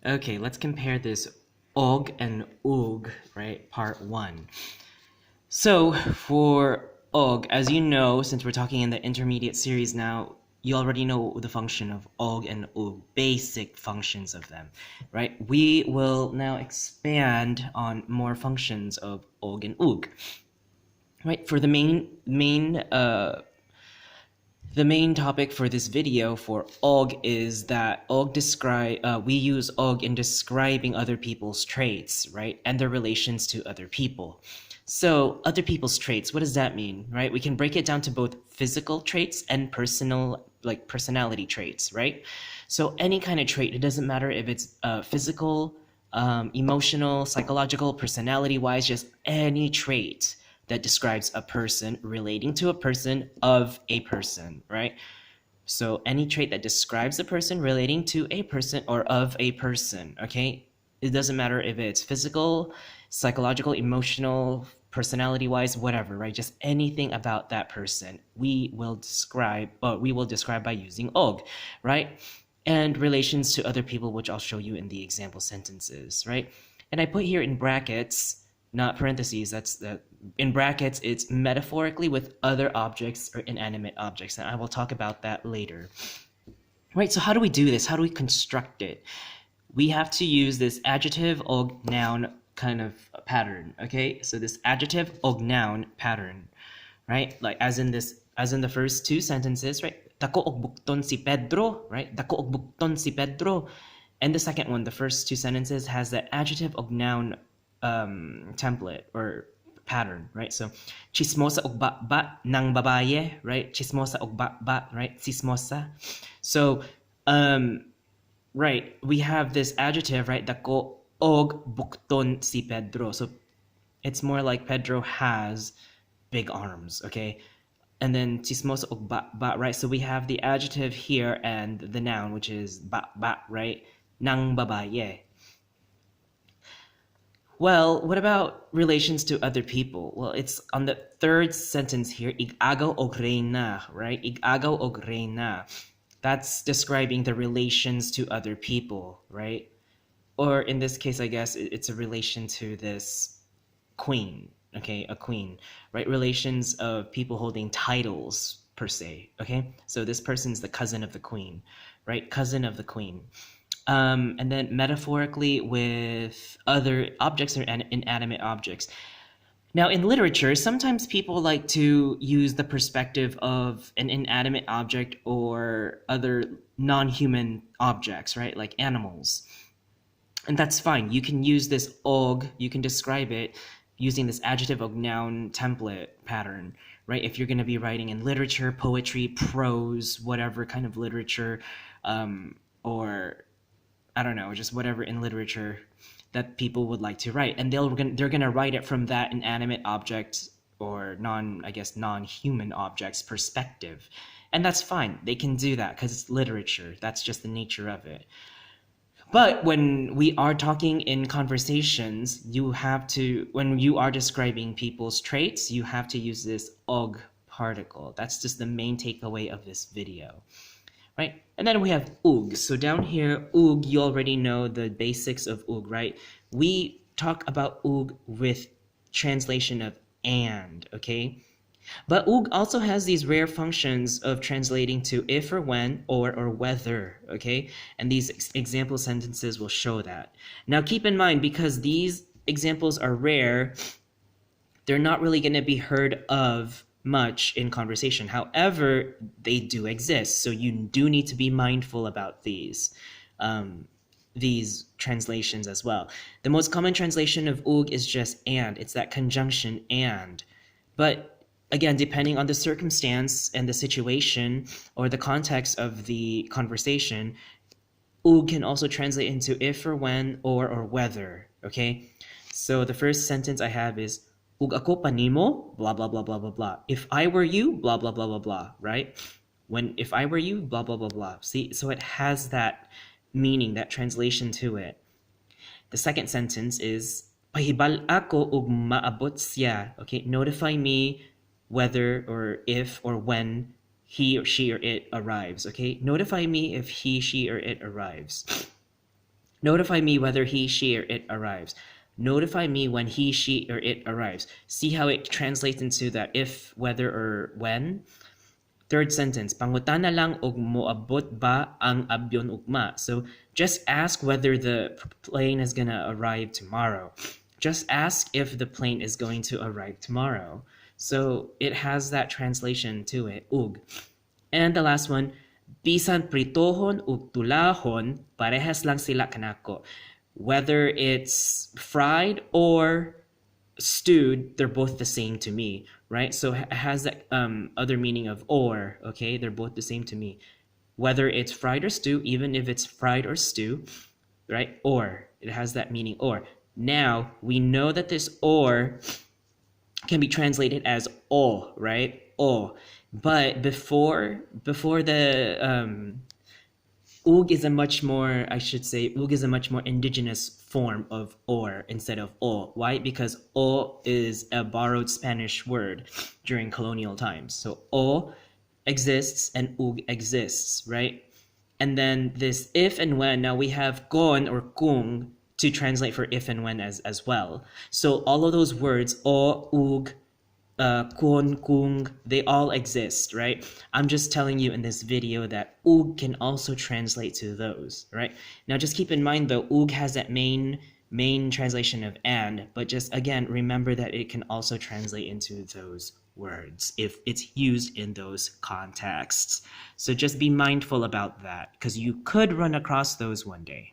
Okay, let's compare this og and ug, right? Part 1. So, for og, as you know, since we're talking in the intermediate series now, you already know the function of og and ug, basic functions of them, right? We will now expand on more functions of og and ug. Right, for the main topic for this video for og is that we use og in describing other people's traits, right? And their relations to other people. So other people's traits, what does that mean, right? We can break it down to both physical traits and personality traits, right? So any kind of trait, it doesn't matter if it's physical, emotional, psychological, personality-wise, just any trait that describes a person relating to a person of a person, right? So any trait that describes a person relating to a person or of a person, okay? It doesn't matter if it's physical, psychological, emotional, personality-wise, whatever, right? Just anything about that person, we will describe by using og, right? And relations to other people, which I'll show you in the example sentences, right? And I put here in brackets, not parentheses, in brackets, it's metaphorically with other objects or inanimate objects, and I will talk about that later. Right, so how do we do this? How do we construct it? We have to use this adjective og noun kind of pattern, okay? So this adjective og noun pattern, right? Like as in the first two sentences, right? Dako og bukton si Pedro, right? Dako og bukton si Pedro. And the second one, the first two sentences, has that adjective og noun template or pattern, right? So chismosa og ba ng babaye, right? Chismosa og ba, right? Chismosa. So right, we have this adjective, right? Dako og bukton si Pedro. So it's more like Pedro has big arms, okay? And then chismosa og ba, right? So we have the adjective here and the noun, which is ba, right? Ng babaye. Well, what about relations to other people? Well, it's on the third sentence here, ig-agaw og reyna, right? Ig-agaw og reyna. That's describing the relations to other people, right? Or in this case, I guess it's a relation to this queen, okay? A queen, right? Relations of people holding titles, per se, okay? So this person's the cousin of the queen, right? Cousin of the queen. And then metaphorically with other objects or inanimate objects. Now, in literature, sometimes people like to use the perspective of an inanimate object or other non-human objects, right? Like animals. And that's fine. You can use this og, you can describe it using this adjective og noun template pattern, right? If you're going to be writing in literature, poetry, prose, whatever kind of literature, or I don't know, just whatever in literature that people would like to write, and they're gonna write it from that inanimate object or non-human object's perspective, and that's fine. They can do that because it's literature. That's just the nature of it. But when we are talking in conversations, when you are describing people's traits, you have to use this og particle. That's just the main takeaway of this video. Right? And then we have ug. So down here, ug, you already know the basics of ug, right? We talk about ug with translation of and, okay? But ug also has these rare functions of translating to if or when or whether, okay? And these example sentences will show that. Now keep in mind, because these examples are rare, they're not really going to be heard of much in conversation. However, they do exist, so you do need to be mindful about these translations as well. The most common translation of ug is just and. It's that conjunction and. But again, depending on the circumstance and the situation or the context of the conversation, ug can also translate into if or when or whether, okay? So the first sentence I have is ug ako panimo, blah, blah, blah, blah, blah, blah. If I were you, blah, blah, blah, blah, blah, right? If I were you, blah, blah, blah, blah. See, so it has that meaning, that translation to it. The second sentence is, pahibal ako ug maabot siya. Okay, notify me whether or if or when he or she or it arrives. Okay, notify me if he, she, or it arrives. Notify me whether he, she, or it arrives. Notify me when he, she, or it arrives. See how it translates into that if, whether, or when. Third sentence, pangutana lang og moabot ba ang abyon ugma. So just ask whether the plane is gonna arrive tomorrow. Just ask if the plane is going to arrive tomorrow. So it has that translation to it, ug. And the last one, bisan pritohon ug tulahon, parehas lang sila kanako. Whether it's fried or stewed, they're both the same to me, right? So it has that other meaning of or, okay? They're both the same to me. Whether it's fried or stew, even if it's fried or stew, right? Or, it has that meaning or. Now, we know that this or can be translated as o, right? O. But before the ug is a much more, I should say, ug is a much more indigenous form of or instead of o. Why? Because o is a borrowed Spanish word during colonial times. So o exists and ug exists, right? And then this if and when, now we have kon or kung to translate for if and when as well. So all of those words, o, ug, kun, kung, they all exist, right? I'm just telling you in this video that ug can also translate to those, right? Now just keep in mind though, ug has that main translation of and, but just again, remember that it can also translate into those words if it's used in those contexts. So just be mindful about that because you could run across those one day.